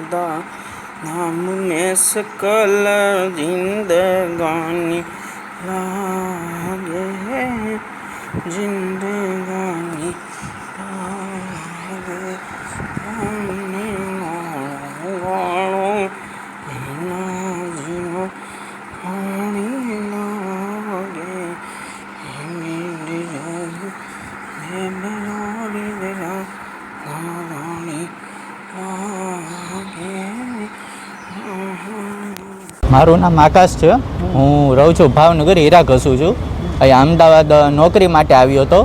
खुदा नाम में सकल जिंदगानी लागे जिंदगानी लागे हमने वालों ना जीनो पानी लागे मेरी जान मेलोडी दिला नारानी लागे। મારું નામ આકાશ છે. હું રહું છું ભાવનગર, હીરા ઘસું છું. અહીંયા અમદાવાદ નોકરી માટે આવ્યો હતો,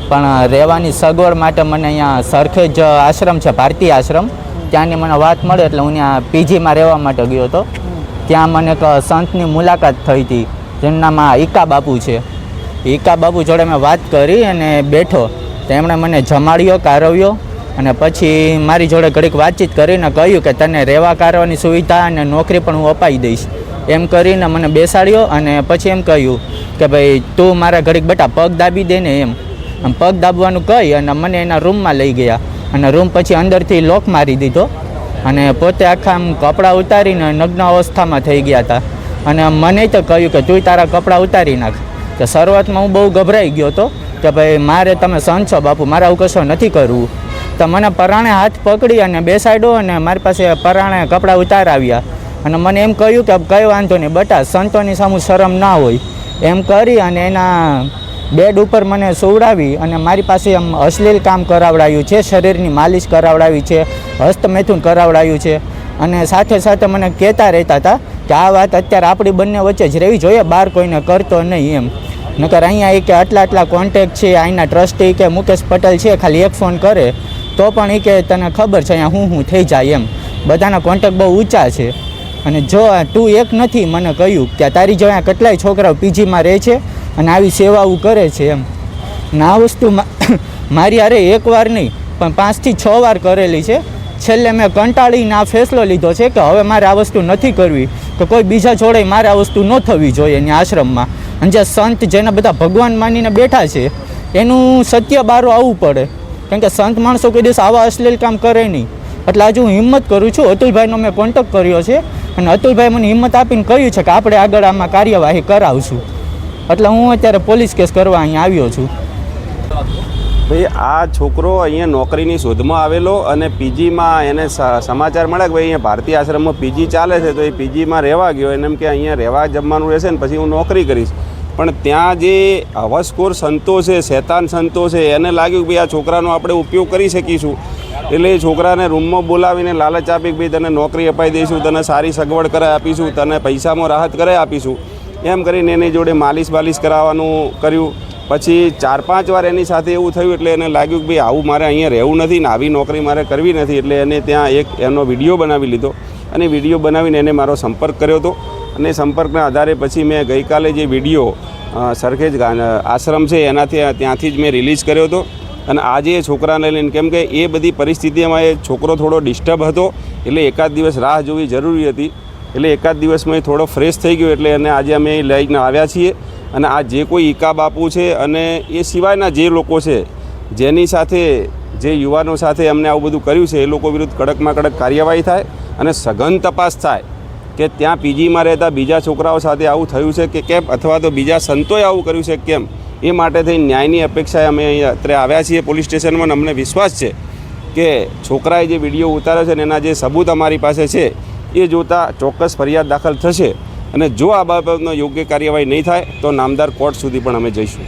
પણ રહેવાની સગવડ માટે મને અહીંયા સરખેજ આશ્રમ છે, ભારતીય આશ્રમ, ત્યાંની મને વાત મળે એટલે હું ત્યાં પીજીમાં રહેવા માટે ગયો હતો. ત્યાં મને એક સંતની મુલાકાત થઈ હતી, જેનું નામ ઈકા બાપુ છે. ઈકા બાપુ જોડે મેં વાત કરી અને બેઠો, તો એમણે મને જમાડ્યો, કારવ્યો અને પછી મારી જોડે ઘડીક વાતચીત કરીને કહ્યું કે તને રહેવા કારવાની સુવિધા અને નોકરી પણ હું અપાવી દઈશ. એમ કરીને મને બેસાડ્યો અને પછી એમ કહ્યું કે ભાઈ તું મારા ઘડીક બેટા પગ દાબી દે ને એમ. પગ દાબવાનું કહી અને મને એના રૂમમાં લઈ ગયા અને રૂમ પછી અંદરથી લોક મારી દીધો અને પોતે આખા આમ કપડાં ઉતારીને નગ્ન અવસ્થામાં થઈ ગયા હતા. અને મને તો કહ્યું કે તું તારા કપડાં ઉતારી નાખ. તો શરૂઆતમાં હું બહુ ગભરાઈ ગયો હતો કે ભાઈ મારે તમે સંત છો બાપુ, મારે આવું કશું નથી કરવું. તો મને પરાણે હાથ પકડી અને બેસાડ્યો અને મારી પાસે પરાણે કપડાં ઉતારાવ્યા અને મને એમ કહ્યું કે કંઈ વાંધો નહીં બટા, સંતોની સામું શરમ ના હોય એમ કરી અને એના બેડ ઉપર મને સુવડાવી અને મારી પાસે આમ અશ્લીલ કામ કરાવડાવ્યું છે, શરીરની માલિશ કરાવડાવી છે, હસ્તમૈથુન કરાવડાવ્યું છે અને સાથે સાથે મને કહેતા રહેતા હતા કે આ વાત અત્યારે આપણી બંને વચ્ચે જ રહેવી જોઈએ, બહાર કોઈને કરતો નહીં એમ. નકર અહીંયા એ કે આટલા કોન્ટેક્ટ છે, અહીંના ટ્રસ્ટી કે મુકેશ પટેલ છે, ખાલી એક ફોન કરે તો પણ એ કે તને ખબર છે અહીંયા હું થઈ જાય એમ. બધાના કોન્ટેક્ટ બહુ ઊંચા છે અને જો તું એક નથી, મને કહ્યું કે તારી જો અહીંયા કેટલાય છોકરાઓ પીજીમાં રહે છે અને આવી સેવાઓ કરે છે એમ. અને આ વસ્તુ મારી અરે એક વાર નહીં પણ 5 થી 6 વાર કરેલી છે. છેલ્લે મેં કંટાળીને આ ફેસલો લીધો છે કે હવે મારે આ વસ્તુ નથી કરવી, કે કોઈ બીજા જોડે મારે આ વસ્તુ ન થવી જોઈએ એની આશ્રમમાં. અને જે સંત જેને બધા ભગવાન માનીને બેઠા છે એનું સત્ય બારું આવવું પડે, કેમ કે સંત માણસો કોઈ દિવસ આવા અશ્લીલ કામ કરે નહીં. એટલે આજે હું હિંમત કરું છું. અતુલભાઈનો મેં કોન્ટેક્ટ કર્યો છે અને અતુલભાઈ મને હિંમત આપીને કહ્યું છે કે આપણે આગળ આમાં કાર્યવાહી કરાવશું. એટલે હું અત્યારે પોલીસ કેસ કરવા અહીંયા આવ્યો છું. ભાઈ આ છોકરો અહીંયા નોકરીની શોધમાં આવેલો અને પીજીમાં એને સમાચાર મળ્યા કે ભાઈ અહીંયા ભારતીય આશ્રમમાં પીજી ચાલે છે, તો એ પીજીમાં રહેવા ગયો. એને એમ કે અહીંયા રહેવા જમવાનું રહેશે ને પછી હું નોકરી કરીશ. પણ ત્યાં જે હવસખોર સંતો છે, શૈતાન સંતો છે, એને લાગ્યું કે ભાઈ આ છોકરાનો આપણે ઉપયોગ કરી શકીશું. એટલે એ છોકરાને રૂમમાં બોલાવીને લાલચ આપી કે ભાઈ તને નોકરી અપાઈ દઈશું, તને સારી સગવડ કરાવી આપીશું, તને પૈસામાં રાહત કરાવી આપીશું. એમ કરીને એની જોડે માલિશ કરાવવાનું કર્યું. પછી 4-5 વાર એની સાથે એવું થયું એટલે એને લાગ્યું કે ભાઈ આવું મારે અહીંયા રહેવું નથી ને આવી નોકરી મારે કરવી નથી. એટલે એને ત્યાં એક એનો વિડીયો બનાવી લીધો અને વિડીયો બનાવીને એને મારો સંપર્ક કર્યો હતો. અને સંપર્કના આધારે પછી મેં ગઈકાલે જે વિડીયો સરખેજ આશ્રમ છે ત્યાંથી જ મેં રિલીઝ કર્યો હતો. અને આજે એ છોકરાને લઈને, કેમ કે એ બધી પરિસ્થિતિમાં એ છોકરો થોડો ડિસ્ટર્બ હતો એટલે એકાદ દિવસ રાહ જોવી જરૂરી હતી. એટલે એકાદ દિવસમાં એ થોડો ફ્રેશ થઈ ગયો એટલે એને આજે અમે લઈને આવ્યા છીએ. અને આ જે કોઈ ઈકા બાપુ છે અને એ સિવાયના જે લોકો છે જેની સાથે જે યુવાનો સાથે અમને આવું બધું કર્યું છે એ લોકો વિરુદ્ધ કડકમાં કડક કાર્યવાહી થાય અને સઘન તપાસ થાય કે ત્યાં પીજીમાં રહેતા બીજા છોકરાઓ સાથે આવું થયું છે કે કેમ, અથવા તો બીજા સંતોએ આવું કર્યું છે કેમ. એ માટે થઈ ન્યાયની અપેક્ષાએ અમે અહીંયા અત્યારે આવ્યા છીએ પોલીસ સ્ટેશનમાં. અમને વિશ્વાસ છે કે છોકરાએ જે વિડીયો ઉતાર્યો છે ને એના જે સબૂત અમારી પાસે છે એ જોતાં ચોક્કસ ફરિયાદ દાખલ થશે. અને જો આ બાબતનો યોગ્ય કાર્યવાહી નહીં થાય તો નામદાર કોર્ટ સુધી પણ અમે જઈશું.